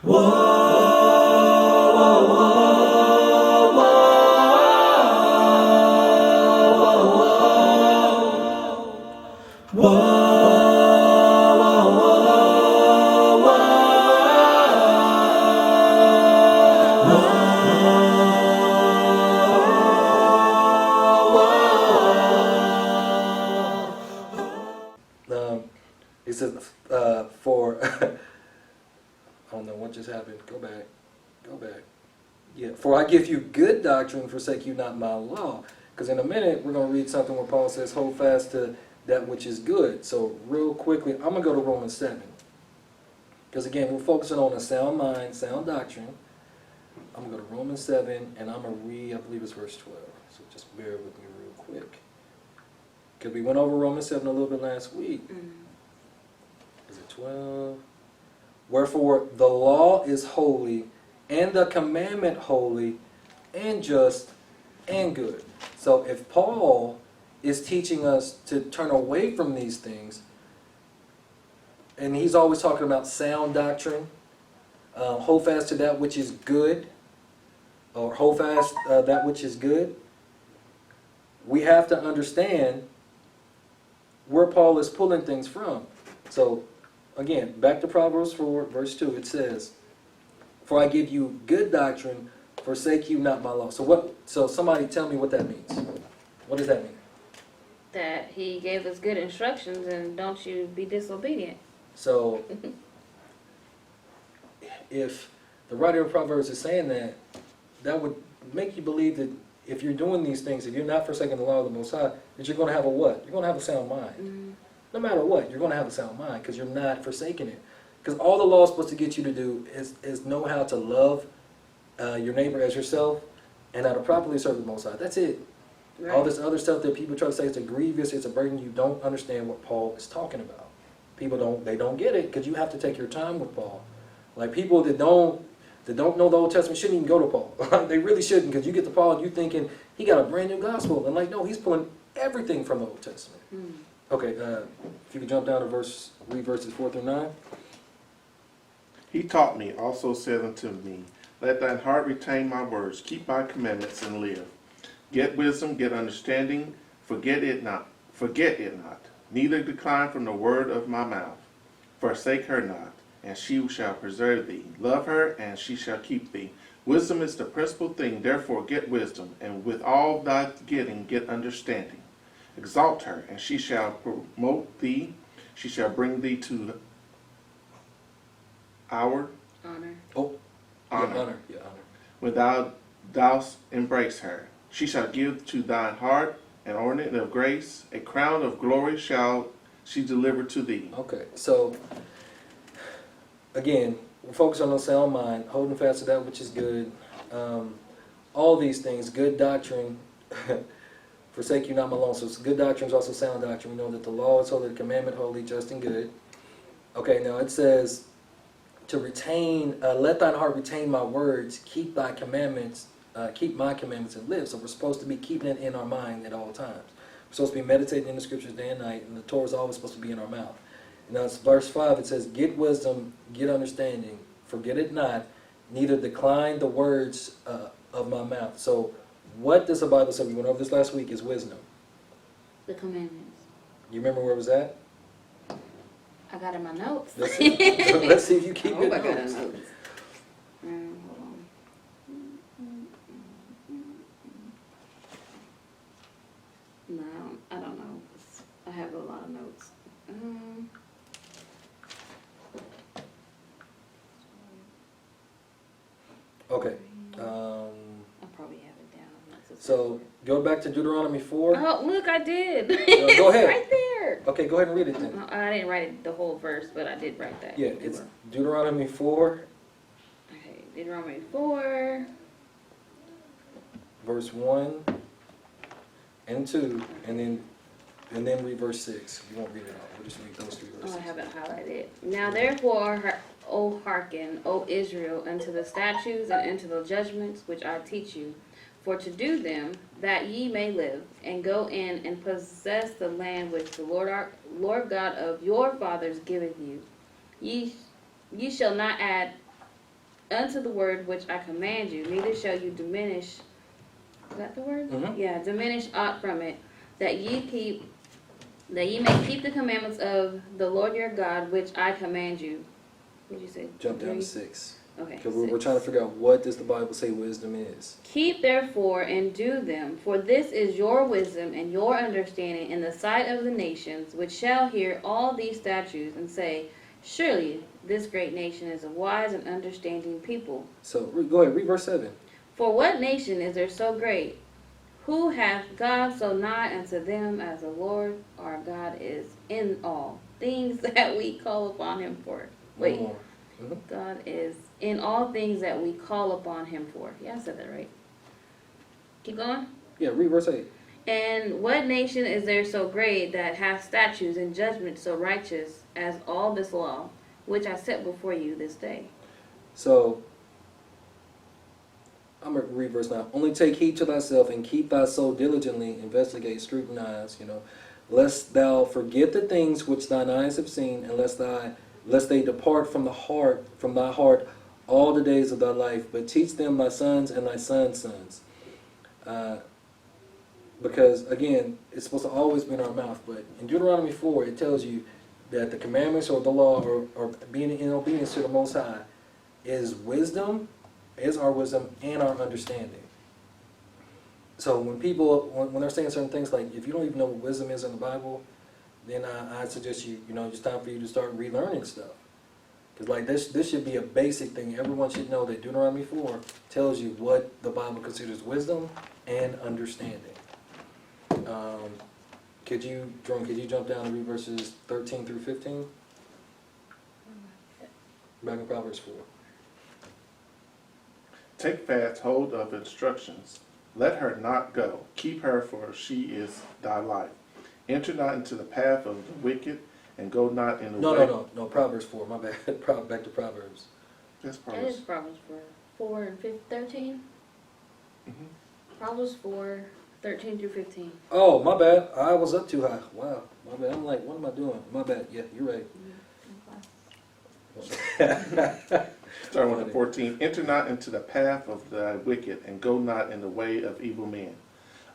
He says, for, I don't know what just happened. Go back. Yeah, for I give you good doctrine, forsake you not my law. Because in a minute, we're going to read something where Paul says, hold fast to that which is good. So real quickly, I'm going to go to Romans 7. Because again, we're focusing on a sound mind, sound doctrine. I'm going to go to Romans 7, and I'm going to read, I believe it's verse 12. So just bear with me real quick. Because we went over Romans 7 a little bit last week. Is it 12? Wherefore the law is holy, and the commandment holy, and just, and good. So if Paul is teaching us to turn away from these things, and he's always talking about sound doctrine, hold fast to that which is good, or hold fast that which is good, we have to understand where Paul is pulling things from. So again, back to Proverbs 4, verse 2, it says, for I give you good doctrine, forsake you not my law. So somebody tell me what that means. What does that mean? That he gave us good instructions, and don't you be disobedient. So if the writer of Proverbs is saying that, that would make you believe that if you're doing these things, if you're not forsaking the law of the Most High, that you're going to have a what? You're going to have a sound mind. No matter what, you're going to have a sound mind because you're not forsaking it. Because all the law is supposed to get you to do is know how to love your neighbor as yourself and how to properly serve the Most High. That's it. Right. All this other stuff that people try to say is a grievous, it's a burden, you don't understand what Paul is talking about. People don't get it because you have to take your time with Paul. Like people that don't know the Old Testament shouldn't even go to Paul. They really shouldn't, because you get to Paul and you thinking he got a brand new gospel. And like, no, he's pulling everything from the Old Testament. Okay, if you could jump down to read verses 4 through 9. He taught me, also said unto me, let thine heart retain my words, keep my commandments, and live. Get wisdom, get understanding, forget it not, neither decline from the word of my mouth. Forsake her not, and she shall preserve thee. Love her, and she shall keep thee. Wisdom is the principal thing, therefore get wisdom, and with all thy getting get understanding. Exalt her, and she shall promote thee. She shall bring thee to our honor. Honor. When thou dost embrace her, she shall give to thine heart an ornament of grace, a crown of glory shall she deliver to thee. Okay, so again, we're focused on the sound mind, holding fast to that which is good. All these things, good doctrine. Forsake you not my law. So good doctrine is also sound doctrine. We know that the law is holy, the commandment holy, just and good. Okay, now it says to retain, let thine heart retain my words, keep thy commandments, keep my commandments and live. So we're supposed to be keeping it in our mind at all times. We're supposed to be meditating in the scriptures day and night, and the Torah is always supposed to be in our mouth. Now it's verse 5, it says, get wisdom, get understanding, forget it not, neither decline the words of my mouth. So what does the Bible say? We went over this last week, is wisdom. The commandments. You remember where it was at? I got in my notes. Let's see if you keep I it got notes. in notes. Hold on. No, I don't know. I have a lot of notes. Okay. I probably have it down. So go back to Deuteronomy 4. Oh, look, I did. Go ahead. Right there. Okay, go ahead and read it then. No, I didn't write it, the whole verse, but I did write that. Yeah, it's Deuteronomy 4, Okay, Deuteronomy 4. verse 1 and 2, and then read verse 6. You won't read it all. We'll just read those 3 verses. Oh, I haven't highlighted. Now therefore, O hearken, O Israel, unto the statutes and unto the judgments which I teach you, for to do them, that ye may live, and go in and possess the land which the Lord God of your fathers giveth you. Ye shall not add unto the word which I command you, neither shall you diminish. Is that the word? Mhm. Yeah, diminish aught from it, that ye may keep the commandments of the Lord your God, which I command you. What did you say? Jump down to 3? 6. Okay. Because we're 6. trying to figure out what does the Bible say wisdom is. Keep therefore and do them, for this is your wisdom and your understanding in the sight of the nations, which shall hear all these statutes and say, surely this great nation is a wise and understanding people. So go ahead, read verse 7. For what nation is there so great? Who hath God so nigh unto them as the Lord our God is in all things that we call upon him for? One Wait, more. Mhm. God is in all things that we call upon him for. Yeah, I said that right. Keep going. Yeah, read verse 8. And what nation is there so great that hath statutes and judgments so righteous as all this law, which I set before you this day? So, I'm going to read verse 9. Only take heed to thyself and keep thy soul diligently, investigate, scrutinize, lest thou forget the things which thine eyes have seen, and lest they depart from thy heart all the days of thy life, but teach them thy sons and thy sons' sons. Because, again, it's supposed to always be in our mouth, but in Deuteronomy 4, it tells you that the commandments or the law or being in obedience to the Most High is our wisdom and our understanding. So when people, when they're saying certain things like, if you don't even know what wisdom is in the Bible, then I suggest it's time for you to start relearning stuff. Because like this should be a basic thing. Everyone should know that Deuteronomy 4 tells you what the Bible considers wisdom and understanding. Could you jump down and read verses 13 through 15? Back in Proverbs 4. Take fast hold of instructions. Let her not go. Keep her, for she is thy life. Enter not into the path of the wicked, and go not in the way. No, Proverbs 4, my bad. Back to Proverbs. That's That is Proverbs. Proverbs 4 and 13. Mhm. Proverbs 4, 13 through 15. Oh, my bad. I was up too high. Wow, my bad. I'm like, what am I doing? My bad. Yeah, you're right. Start with the 14. Enter not into the path of the wicked, and go not in the way of evil men.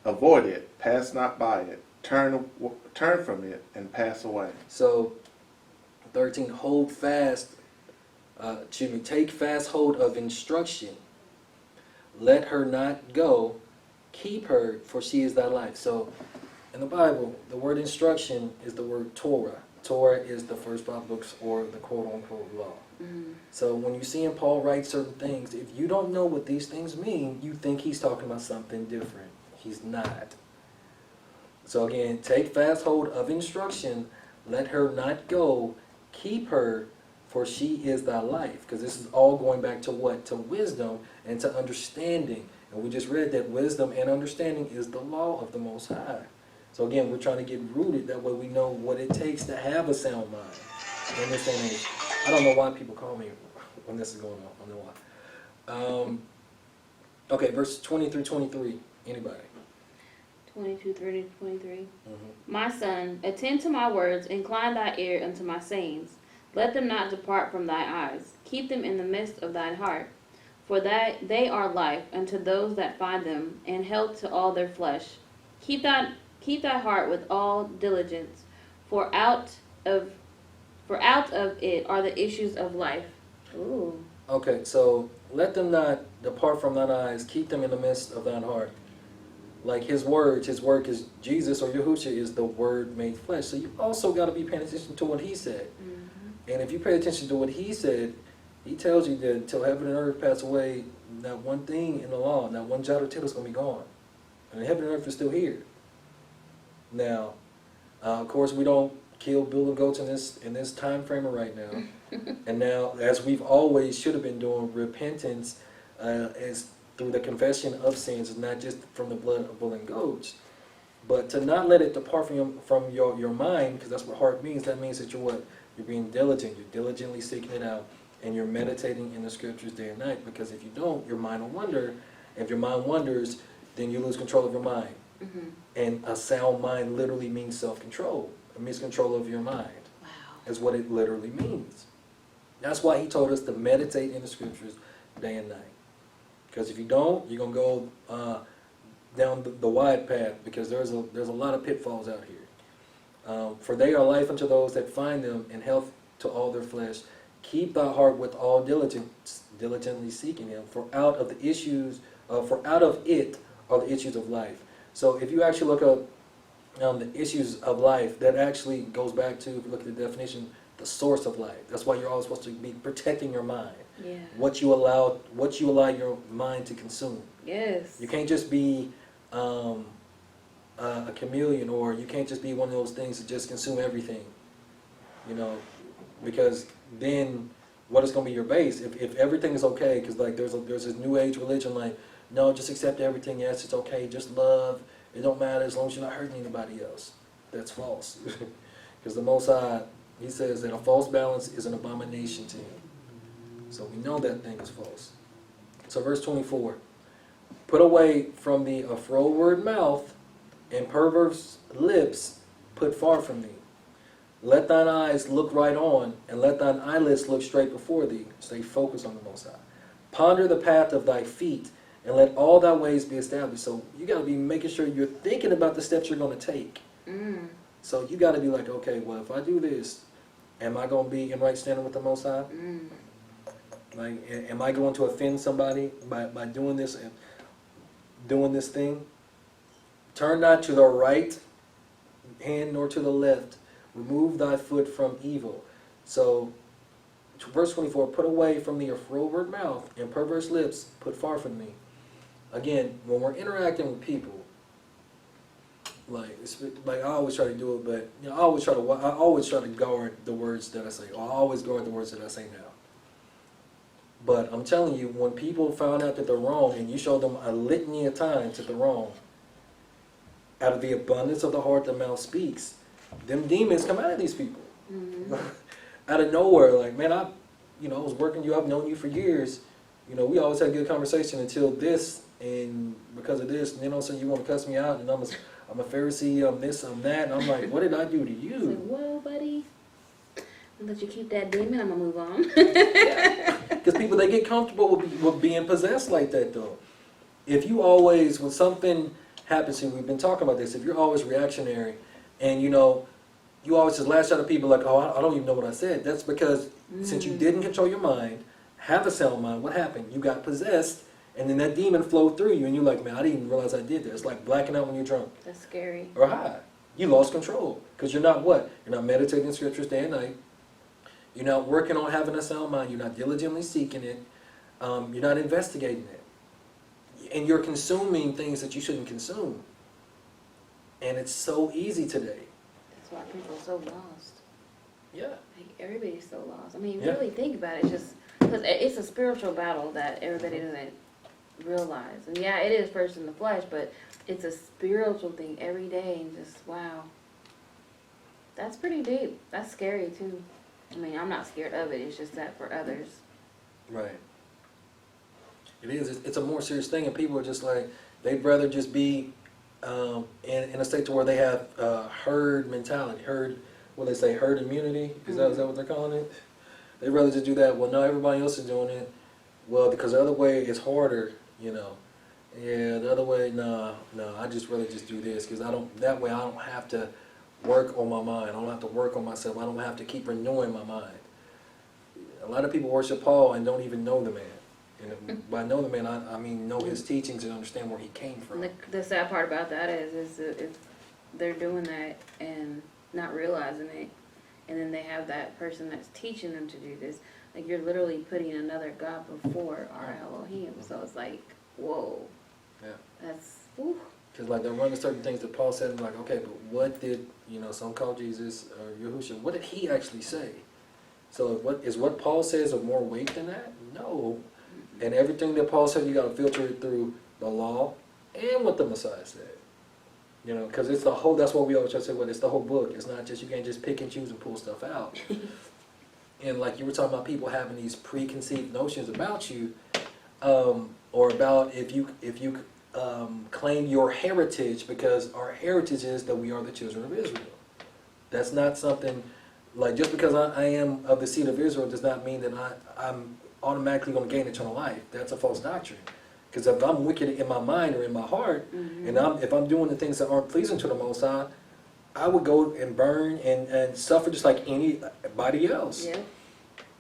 Avoid it, pass not by it. Turn from it, and pass away. So, 13, take fast hold of instruction. Let her not go. Keep her, for she is thy life. So, in the Bible, the word instruction is the word Torah. Torah is the first 5 books, or the quote-unquote law. Mm-hmm. So when you see Paul write certain things, if you don't know what these things mean, you think he's talking about something different. He's not. So again, take fast hold of instruction, let her not go, keep her, for she is thy life. Because this is all going back to what? To wisdom and to understanding. And we just read that wisdom and understanding is the law of the Most High. So again, we're trying to get rooted, that way we know what it takes to have a sound mind in this day and age. I don't know why people call me when this is going on. I don't know why. Okay, verse 20 through 23. Anybody? 22, 30, 23. Mm-hmm. My son, attend to my words, incline thy ear unto my sayings. Let them not depart from thy eyes. Keep them in the midst of thine heart. For that they are life unto those that find them, and health to all their flesh. Keep thy heart with all diligence, for out of it are the issues of life. Ooh. Okay, so let them not depart from thine eyes, keep them in the midst of thine heart. Like his work is Jesus, or Yahusha is the word made flesh. So you also got to be paying attention to what he said. Mm-hmm. And if you pay attention to what he said, he tells you that until heaven and earth pass away, not one thing in the law, not one jot or tittle is going to be gone. And heaven and earth is still here. Now, of course, we don't kill bull goats in this time frame right now. And now, as we've always should have been doing, repentance is through the confession of sins, not just from the blood of bull and goats, but to not let it depart from your mind, because that's what heart means. That means that you're being diligent. You're diligently seeking it out, and you're meditating in the scriptures day and night. Because if you don't, your mind will wander. If your mind wanders, then you lose control of your mind. Mm-hmm. And a sound mind literally means self-control. It means control of your mind. Wow. Is what it literally means. That's why he told us to meditate in the scriptures day and night. Because if you don't, you're going to go down the wide path, because there's a lot of pitfalls out here. For they are life unto those that find them, and health to all their flesh. Keep thy heart with all diligence, diligently seeking him, for out of it are the issues of life. So if you actually look up the issues of life, that actually goes back to, if you look at the definition, the source of life. That's why you're always supposed to be protecting your mind. Yeah. What you allow your mind to consume. Yes. You can't just be a chameleon, or you can't just be one of those things that just consume everything. You know, because then what is going to be your base? If everything is okay, because like there's this new age religion like, no, just accept everything. Yes, it's okay. Just love. It don't matter as long as you're not hurting anybody else. That's false. Because the Most High, he says that a false balance is an abomination to him. So we know that thing is false. So verse 24. Put away from thee a froward mouth, and perverse lips put far from thee. Let thine eyes look right on, and let thine eyelids look straight before thee. Stay focused on the Most High. Ponder the path of thy feet, and let all thy ways be established. So you got to be making sure you're thinking about the steps you're going to take. So you got to be like, okay, well, if I do this, am I going to be in right standing with the Most High? Like, am I going to offend somebody by doing this and doing this thing? Turn not to the right hand nor to the left. Remove thy foot from evil. So, verse 24, put away from thee a froward mouth, and perverse lips put far from thee. Again, when we're interacting with people, like I always try to do it, but you know, I always try to guard the words that I say. Or I always guard the words that I say now. But I'm telling you, when people found out that they're wrong, and you show them a litany of times that they're wrong, out of the abundance of the heart the mouth speaks. Them demons come out of these people. Out of nowhere, like, man, I was working you, I've known you for years. You know, we always had a good conversation until this, and because of this, and then all of a sudden you want to cuss me out, and I'm a Pharisee, I'm this, I'm that, and I'm like, what did I do to you? It's like, whoa, buddy. I'll let you keep that demon, I'm going to move on. Because people, they get comfortable with being possessed like that, though. If you always, when something happens to you, we've been talking about this, if you're always reactionary, and you always just lash out at people like, oh, I don't even know what I said. That's because since you didn't control your mind, have a sound mind, what happened? You got possessed, and then that demon flowed through you, and you're like, man, I didn't even realize I did that. It's like blacking out when you're drunk. That's scary. Or high. You lost control. Because you're not what? You're not meditating scriptures day and night. You're not working on having a sound mind. You're not diligently seeking it. You're not investigating it. And you're consuming things that you shouldn't consume. And it's so easy today. That's why people are so lost. Yeah. Like, everybody's so lost. I mean, Yeah. really think about it. Just because it's a spiritual battle that everybody doesn't realize. And yeah, it is first in the flesh, but it's a spiritual thing every day. And just, wow. That's pretty deep. That's scary, too. I mean, I'm not scared of it. It's just that for others. Right. It is. It's a more serious thing, and people are just like, they'd rather just be in a state to where they have herd mentality. Herd, what they say, herd immunity? Is that what they're calling it? They'd rather just do that. Well, no, everybody else is doing it. Well, because the other way is harder, you know. Yeah, the other way, no, I just rather just do this, because that way I don't have to work on my mind. I don't have to work on myself. I don't have to keep renewing my mind. A lot of people worship Paul and don't even know the man. And by know the man, I mean know his teachings and understand where he came from. The sad part about that is if they're doing that and not realizing it, and then they have that person that's teaching them to do this, like you're literally putting another God before our Elohim. So it's like, whoa. Yeah. That's, whew. Because like they're running certain things that Paul said, and like, okay, but what did, some call Jesus or Yahushua, what did he actually say? So what Paul says of more weight than that? No. And everything that Paul said, you got to filter it through the law and what the Messiah said. Because it's the whole, that's what we always try to say, it's the whole book. It's not just, you can't just pick and choose and pull stuff out. And like you were talking about people having these preconceived notions about you, or about if you claim your heritage, because our heritage is that we are the children of Israel. That's not something, like just because I am of the seed of Israel does not mean that I'm automatically going to gain eternal life. That's a false doctrine. Because if I'm wicked in my mind or in my heart, and if I'm doing the things that aren't pleasing to the Most High, I would go and burn and suffer just like anybody else.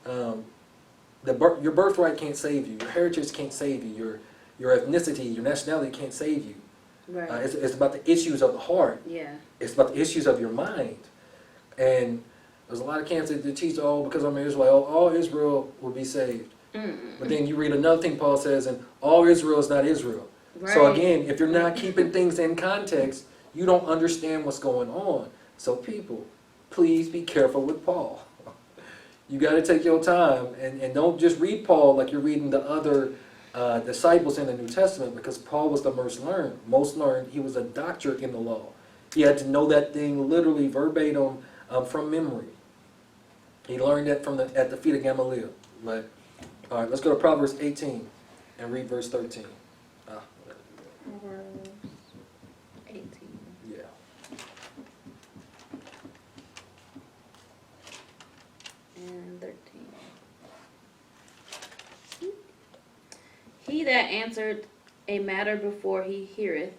Yeah. Your birthright can't save you. Your heritage can't save you. Your ethnicity, your nationality can't save you. Right. It's about the issues of the heart. Yeah. It's about the issues of your mind. And there's a lot of camps that teach, oh, because I'm Israel, all Israel will be saved. But then you read another thing Paul says, and all Israel is not Israel. Right. So again, if you're not keeping things in context, you don't understand what's going on. So people, please be careful with Paul. You got to take your time and don't just read Paul like you're reading the other disciples in the New Testament, because Paul was the most learned. He was a doctor in the law. He had to know that thing literally verbatim from memory. He learned that at the feet of Gamaliel. But all right, let's go to Proverbs 18 and read verse 13. Proverbs 18. Yeah. And 13. He that answered a matter before he heareth,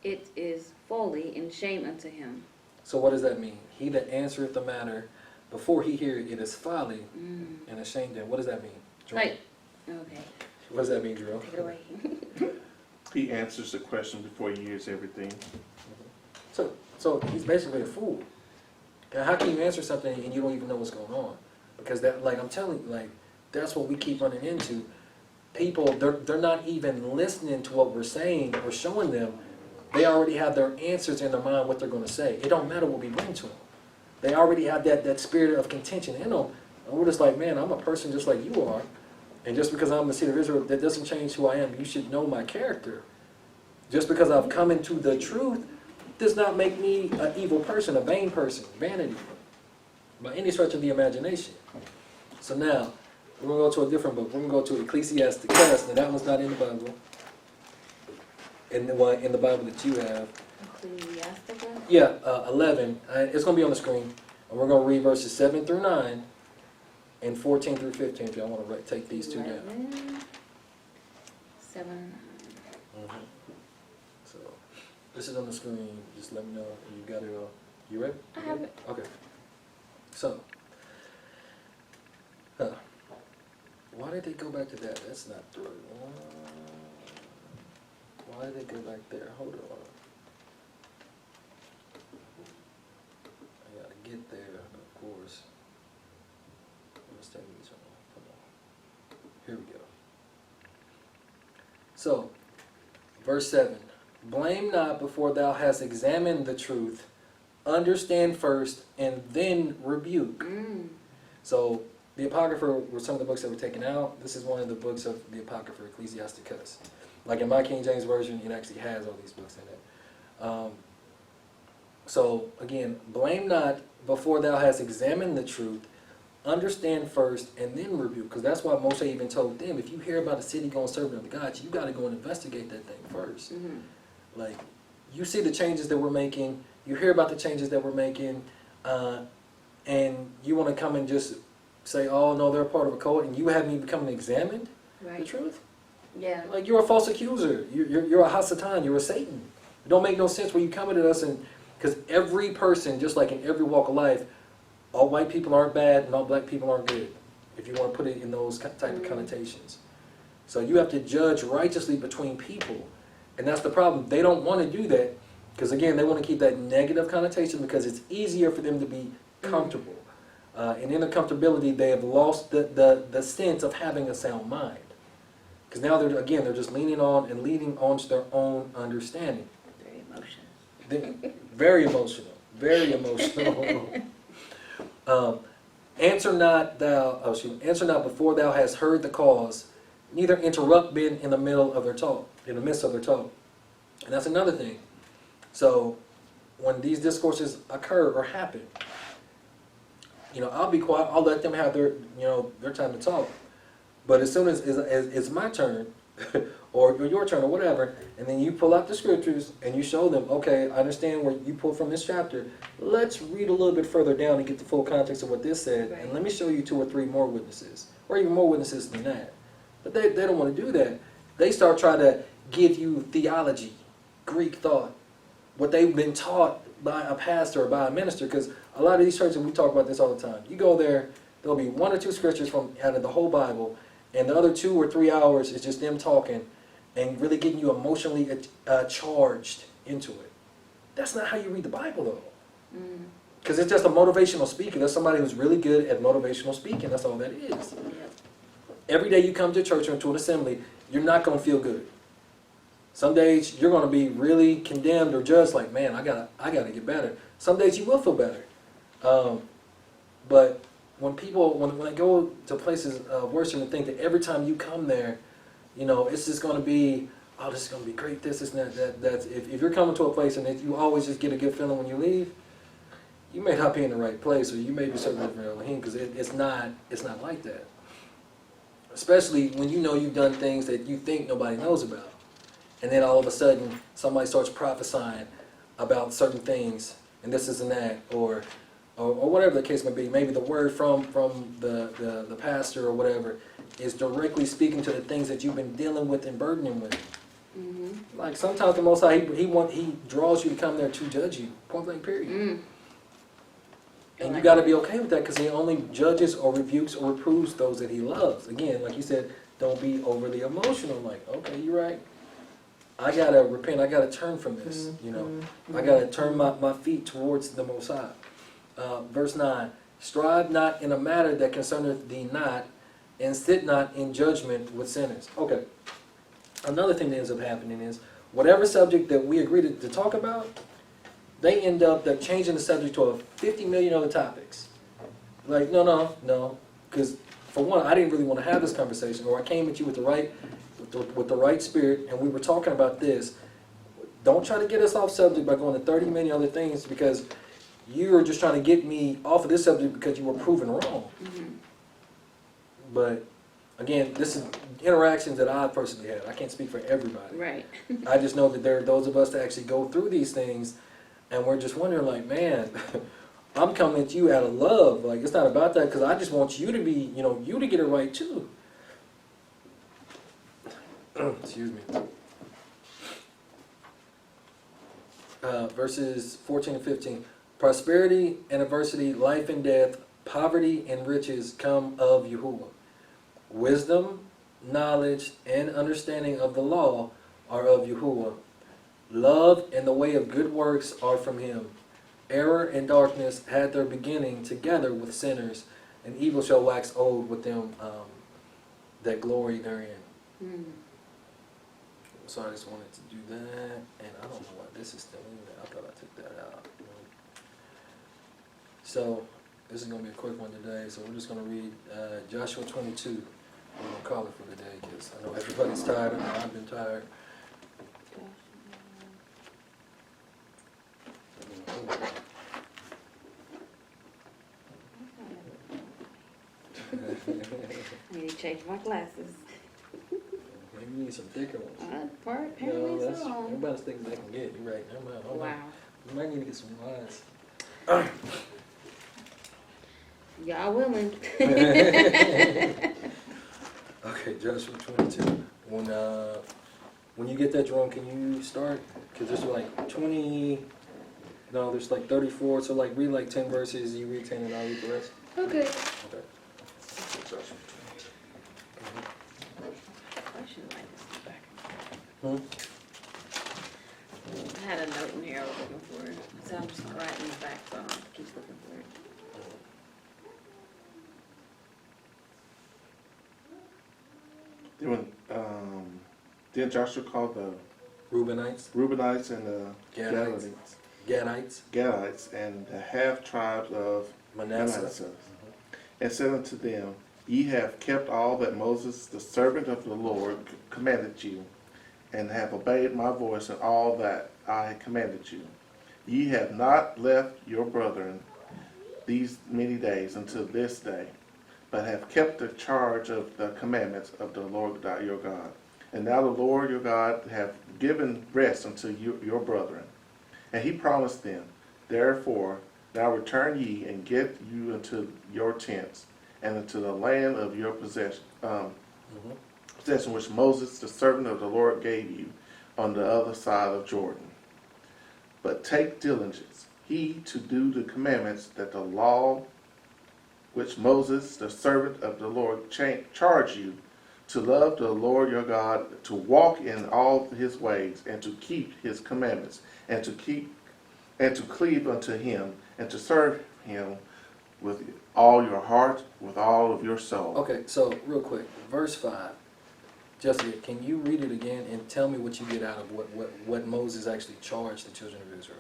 it is folly and shame unto him. So what does that mean? He that answereth the matter before he heareth, it is folly and a shame to him. What does that mean, Jerome? Like, okay, What does that mean, Jerome? take it away. He answers the question before he hears everything. So he's basically a fool. How can you answer something and you don't even know what's going on? Because that, like I'm telling you, like that's what we keep running into. People, they're not even listening to what we're saying or showing them. They already have their answers in their mind what they're going to say. It don't matter what we bring to them. They already have that spirit of contention in them. And we're just like, man, I'm a person just like you are. And just because I'm the seed of Israel, that doesn't change who I am. You should know my character. Just because I've come into the truth does not make me an evil person, a vain person, vanity, by any stretch of the imagination. So now, we're going to go to a different book. We're going to go to Ecclesiastes. Now that one's not in the Bible. In the Bible that you have. Ecclesiastes? Yeah, 11. It's going to be on the screen. And we're going to read verses 7 through 9 and 14 through 15 if y'all want to take these two down. 11, 7 and 9. So, this is on the screen. Just let me know if you got it all. You ready? I have it. Okay. So, why did they go back to that? That's not through. Why did they go back there? Hold on. I gotta get there, of course. Let's take these on. Come on. Here we go. So, verse 7. Blame not before thou hast examined the truth. Understand first, and then rebuke. So, the Apocrypha were some of the books that were taken out. This is one of the books of the Apocrypha, Ecclesiastes. Like in my King James Version, it actually has all these books in it. So, again, blame not before thou hast examined the truth. Understand first, and then rebuke. Because that's why Moshe even told them, if you hear about a city going serving other gods, you got to go and investigate that thing first. Like, you see the changes that we're making, you hear about the changes that we're making, and you want to come and just say, oh, no, they're a part of a cult, and you haven't even come and examined the truth? Yeah. Like, you're a false accuser. You're a Hasatan. You're a Satan. It don't make no sense when you come at us, and because every person, just like in every walk of life, all white people aren't bad and all black people aren't good, if you want to put it in those type of connotations. So you have to judge righteously between people. And that's the problem. They don't want to do that because, again, they want to keep that negative connotation because it's easier for them to be comfortable. And in their comfortability, they have lost the sense of having a sound mind. Because now, they're just leaning on and leading on to their own understanding. Very emotional. Very emotional. Very emotional. Answer not before thou hast heard the cause, neither interrupt men in the middle of their talk, in the midst of their talk. And that's another thing. So when these discourses occur or happen, I'll be quiet. I'll let them have their time to talk. But as soon as it's my turn, or your turn, or whatever, and then you pull out the scriptures and you show them, okay, I understand where you pulled from this chapter. Let's read a little bit further down and get the full context of what this said, and let me show you 2 or 3 more witnesses, or even more witnesses than that. But they don't want to do that. They start trying to give you theology, Greek thought, what they've been taught by a pastor or by a minister, because a lot of these churches, we talk about this all the time. You go there, there'll be 1 or 2 scriptures from out of the whole Bible, and the other 2 or 3 hours is just them talking and really getting you emotionally charged into it. That's not how you read the Bible, though. Because it's just a motivational speaker. There's somebody who's really good at motivational speaking. That's all that is. Yep. Every day you come to church or to an assembly, you're not going to feel good. Some days you're going to be really condemned or judged like, man, I gotta get better. Some days you will feel better. But when people, when they go to places of worship and think that every time you come there, you know, it's just going to be, oh, this is going to be great, this and that's, if you're coming to a place and you always just get a good feeling when you leave, you may not be in the right place, or you may be serving different Elohim, because it's not like that. Especially when you know you've done things that you think nobody knows about. And then all of a sudden, somebody starts prophesying about certain things, and this isn't that, or whatever the case may be. Maybe the word from the pastor or whatever is directly speaking to the things that you've been dealing with and burdening with. Mm-hmm. Like sometimes the Most High, he draws you to come there to judge you, point blank period. And you got to be okay with that, because he only judges or rebukes or reproves those that he loves. Again, like you said, don't be overly emotional. Like, okay, you're right. I got to repent. I got to turn from this. You know, I got to turn my feet towards the Most High. Verse 9, strive not in a matter that concerneth thee not, and sit not in judgment with sinners. Okay. Another thing that ends up happening is, whatever subject that we agree to talk about, they end up changing the subject to 50 million other topics. Like, no, because for one, I didn't really want to have this conversation, or I came at you with the right spirit, and we were talking about this. Don't try to get us off subject by going to 30 million other things, because you're just trying to get me off of this subject because you were proven wrong. But again, this is interactions that I personally had. I can't speak for everybody. Right. I just know that there are those of us that actually go through these things, and we're just wondering, like, man, I'm coming at you out of love. Like, it's not about that, because I just want you to be, you to get it right too. Excuse me. Verses 14 and 15. Prosperity and adversity, life and death, poverty and riches come of Yahuwah. Wisdom, knowledge, and understanding of the law are of Yahuwah. Love and the way of good works are from him. Error and darkness had their beginning together with sinners, and evil shall wax old with them that glory therein. So I just wanted to do that, and I don't know why this is still in there. I thought I took that out. So this is going to be a quick one today, so we're just going to read Joshua 22. We're going to call it for the day, because I know everybody's tired. I know I've been tired. I need to change my glasses. Maybe you need some thicker ones. Apparently That's so. everybody's thinking they can get. You're right. Wow. You might need to get some wines. Y'all willing. Okay, Joshua 22. When you get that, Jerome, can you start? Because there's like 20, no, there's like 34, so like read like 10 verses, you read 10 and I'll read the rest. Okay. Okay. Joshua I should write this back. Hmm? I had a note in here I was looking for, so I'm just gonna write it in the back, so I don't have to keep looking for it. Then Joshua called the Reubenites, Reubenites and the Gadites, Gadites and the half tribes of Manasseh, and said unto them, Ye have kept all that Moses, the servant of the Lord, commanded you, and have obeyed my voice in all that I commanded you. Ye have not left your brethren these many days until this day, but have kept the charge of the commandments of the Lord your God. And now the Lord your God have given rest unto your brethren. And he promised them, Therefore, now return ye and get you into your tents, and into the land of your possession, Mm-hmm. possession which Moses, the servant of the Lord, gave you on the other side of Jordan. But take diligence, heed to do the commandments that the law which Moses, the servant of the Lord, charged you, to love the Lord your God, to walk in all his ways, and to keep his commandments, and to cleave unto him, and to serve him with all your heart, with all of your soul. Okay, so real quick, verse 5. Jessica, can you read it again and tell me what you get out of what Moses actually charged the children of Israel?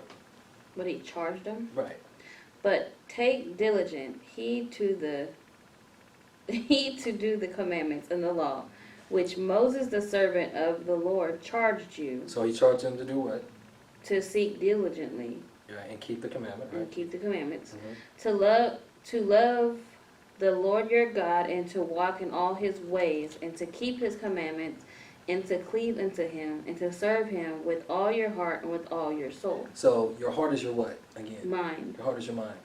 What he charged them? Right. But take diligent heed to do the commandments and the law, which Moses the servant of the Lord charged you So he charged them to do what? to seek diligently Yeah, and keep the commandment, and right? keep the commandments, Mm-hmm. to love the Lord your God, and to walk in all his ways, and to keep his commandments, and to cleave unto him, and to serve him with all your heart and with all your soul. So your heart is your what, again? Mind. Your heart is your mind.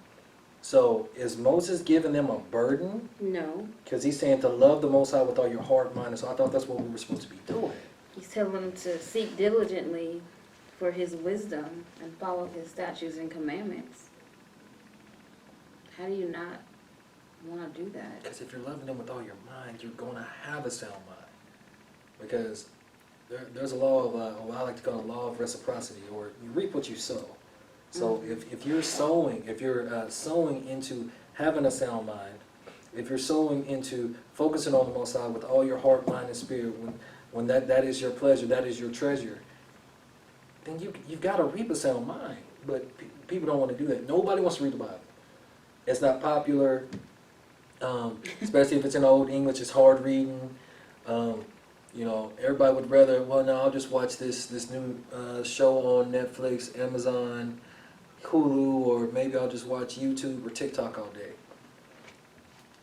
So is Moses giving them a burden? No. Because he's saying to love the Most High with all your heart, mind, and soul. I thought that's what we were supposed to be doing. He's telling them to seek diligently for his wisdom and follow his statutes and commandments. How do you not want to do that? Because if you're loving them with all your mind, you're going to have a sound mind. Because there's a law of, what I like to call a law of reciprocity, or you reap what you sow. So if you're sowing into having a sound mind, if you're sowing into focusing on the Most High with all your heart, mind, and spirit, when that is your pleasure, that is your treasure, then you've got to reap a sound mind. But people don't want to do that. Nobody wants to read the Bible. It's not popular, especially if it's in Old English. It's hard reading. Everybody would rather, well, no, I'll just watch this new show on Netflix, Amazon, Hulu, or maybe I'll just watch YouTube or TikTok all day.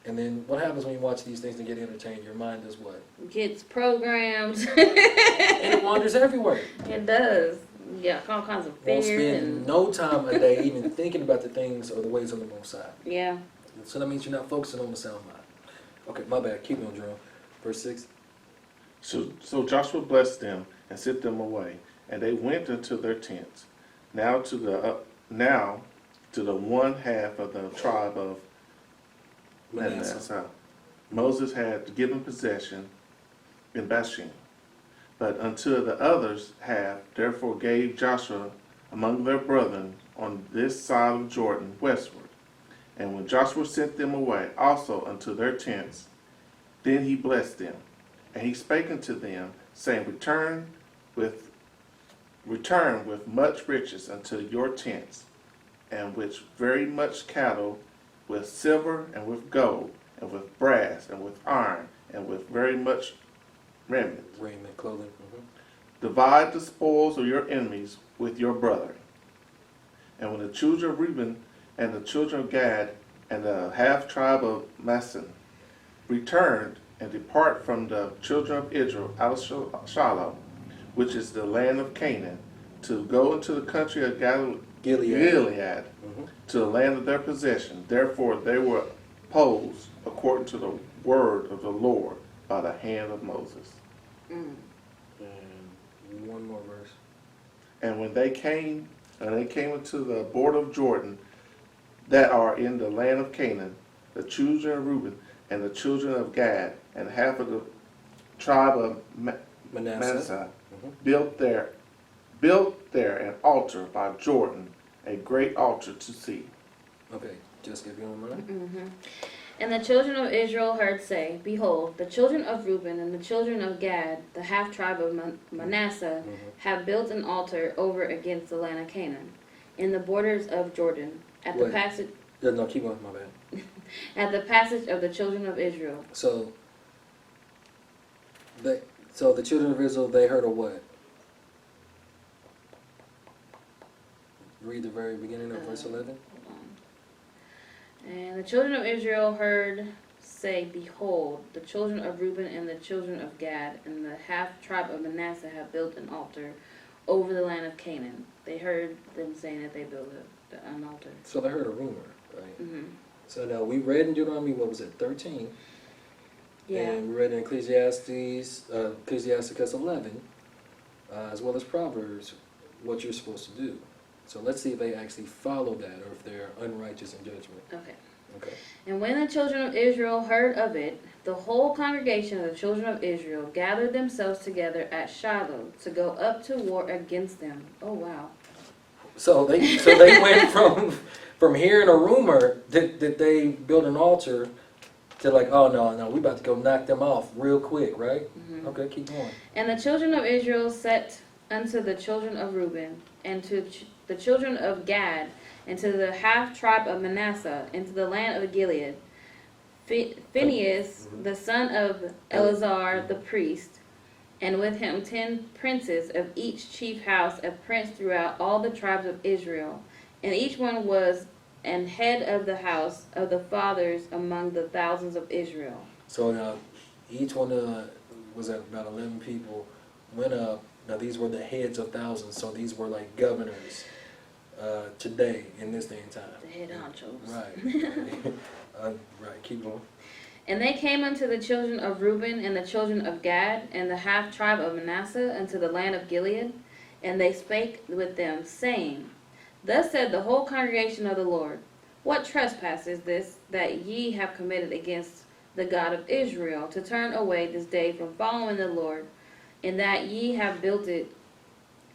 And then what happens when you watch these things and get entertained? Your mind does what? Gets programs. And it wanders everywhere. It does. Yeah, all kinds of Won't fears spend no time a day even thinking about the things or the ways of the Most High. yeah. So that means you're not focusing on the sound mind. Okay, my bad. Keep on, Jerome. Verse 6. So Joshua blessed them and sent them away, and they went into their tents. Now to the one half of the tribe of Manasseh, Moses had given possession in Bashan. But unto the others half, therefore gave Joshua among their brethren on this side of Jordan westward. And when Joshua sent them away also unto their tents, then he blessed them. And he spake unto them, saying, Return with much riches unto your tents, and with very much cattle, with silver, and with gold, and with brass, and with iron, and with very much raiment. Raiment, clothing. Divide the spoils of your enemies with your brethren. And when the children of Reuben and the children of Gad and the half tribe of Manasseh returned and depart from the children of Israel out of Shiloh, which is the land of Canaan, to go into the country of Gilead, to the land of their possession. Therefore they were opposed according to the word of the Lord by the hand of Moses. Mm. And one more verse. And when they came into the border of Jordan, that are in the land of Canaan, the children of Reuben and the children of Gad and half of the tribe of Manasseh built there an altar by Jordan, a great altar to see. Okay, Jessica, if you don't mind. And the children of Israel heard say, Behold, the children of Reuben and the children of Gad, the half tribe of Manasseh, have built an altar over against the land of Canaan, in the borders of Jordan, at the passage. No, keep going, my bad. At the passage of the children of Israel. So the children of Israel, they heard of what? Read the very beginning of verse 11. Hold on. And the children of Israel heard say, Behold, the children of Reuben and the children of Gad and the half tribe of Manasseh have built an altar over the land of Canaan. They heard them saying that they built an altar. So they heard a rumor, right? So now we read in Deuteronomy, what was it, 13? Yeah. And we read in Ecclesiastes 11, as well as Proverbs, what you're supposed to do. So let's see if they actually follow that or if they're unrighteous in judgment. Okay. Okay. And when the children of Israel heard of it, the whole congregation of the children of Israel gathered themselves together at Shiloh to go up to war against them. Oh, wow. So they went from hearing a rumor that they built an altar to like, oh no, we about to go knock them off real quick, right? Mm-hmm. Okay, keep going. And the children of Israel set unto the children of Reuben, and to the children of Gad, and to the half tribe of Manasseh, and to the land of Gilead, Phinehas, the son of Eleazar the priest, and with him 10 princes of each chief house, a prince throughout all the tribes of Israel. And each one was an head of the house of the fathers among the thousands of Israel. So now each one was at about 11 people, went up. Now these were the heads of thousands, so these were like governors today in this day and time. The head honchos. Right. Right, keep going. And they came unto the children of Reuben and the children of Gad and the half tribe of Manasseh unto the land of Gilead, and they spake with them, saying, Thus said the whole congregation of the Lord, What trespass is this that ye have committed against the God of Israel, to turn away this day from following the Lord, in that ye have built it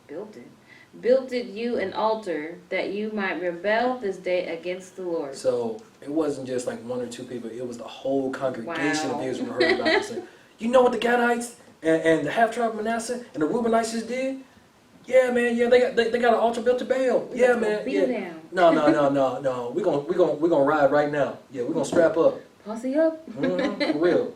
you an altar, that you might rebel this day against the Lord. So it wasn't just like one or two people, it was the whole congregation Wow. of Israel heard about this. Like, you know what the Gadites and the half tribe of Manasseh and the Reubenites did? Yeah, man, yeah, they got an altar built to Baal. We Yeah, got to man. beat Yeah. them. No. We're gonna ride right now. Yeah, we're gonna strap up. Posse up. For real.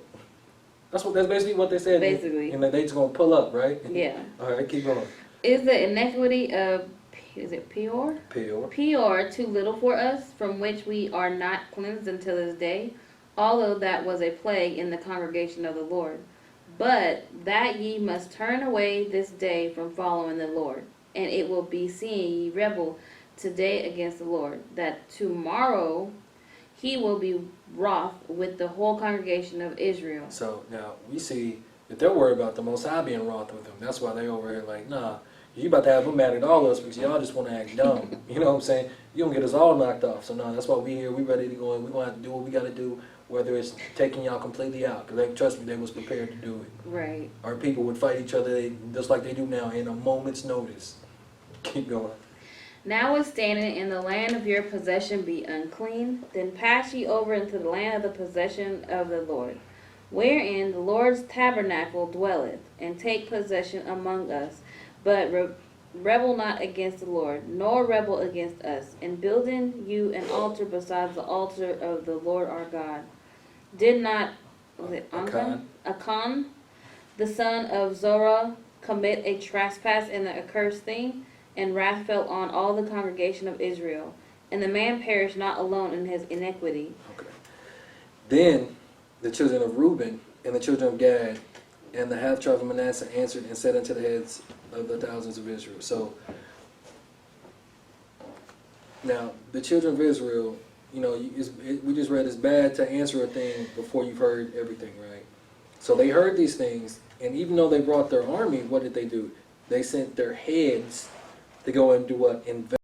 That's basically what they said. Basically. And they just gonna pull up, right? Yeah. All right, keep going. Is the iniquity of, is it Peor? Peor. Peor too little for us, from which we are not cleansed until this day, although that was a plague in the congregation of the Lord. But that ye must turn away this day from following the Lord, and it will be seeing ye rebel today against the Lord, that tomorrow he will be wroth with the whole congregation of Israel. So now we see that they're worried about the Most High being wroth with them. That's why they over here like, nah, you about to have them mad at all of us because y'all just want to act dumb. You know what I'm saying? You gonna get us all knocked off. So no, that's why we here. We ready to go and we gonna have to do what we gotta do, whether it's taking y'all completely out. Because trust me, they was prepared to do it. Right. Our people would fight each other just like they do now in a moment's notice. Keep going. Notwithstanding, in the land of your possession be unclean, then pass ye over into the land of the possession of the Lord, wherein the Lord's tabernacle dwelleth, and take possession among us, but rebel not against the Lord, nor rebel against us, in building you an altar besides the altar of the Lord our God. Did not, was it Achan, the son of Zorah, commit a trespass in the accursed thing? And wrath fell on all the congregation of Israel. And the man perished not alone in his iniquity. Okay. Then the children of Reuben and the children of Gad and the half tribe of Manasseh answered and said unto the heads of the thousands of Israel. So now the children of Israel, you know, we just read it's bad to answer a thing before you've heard everything, right? So they heard these things, and even though they brought their army, what did they do? They sent their heads to go and do what? Invest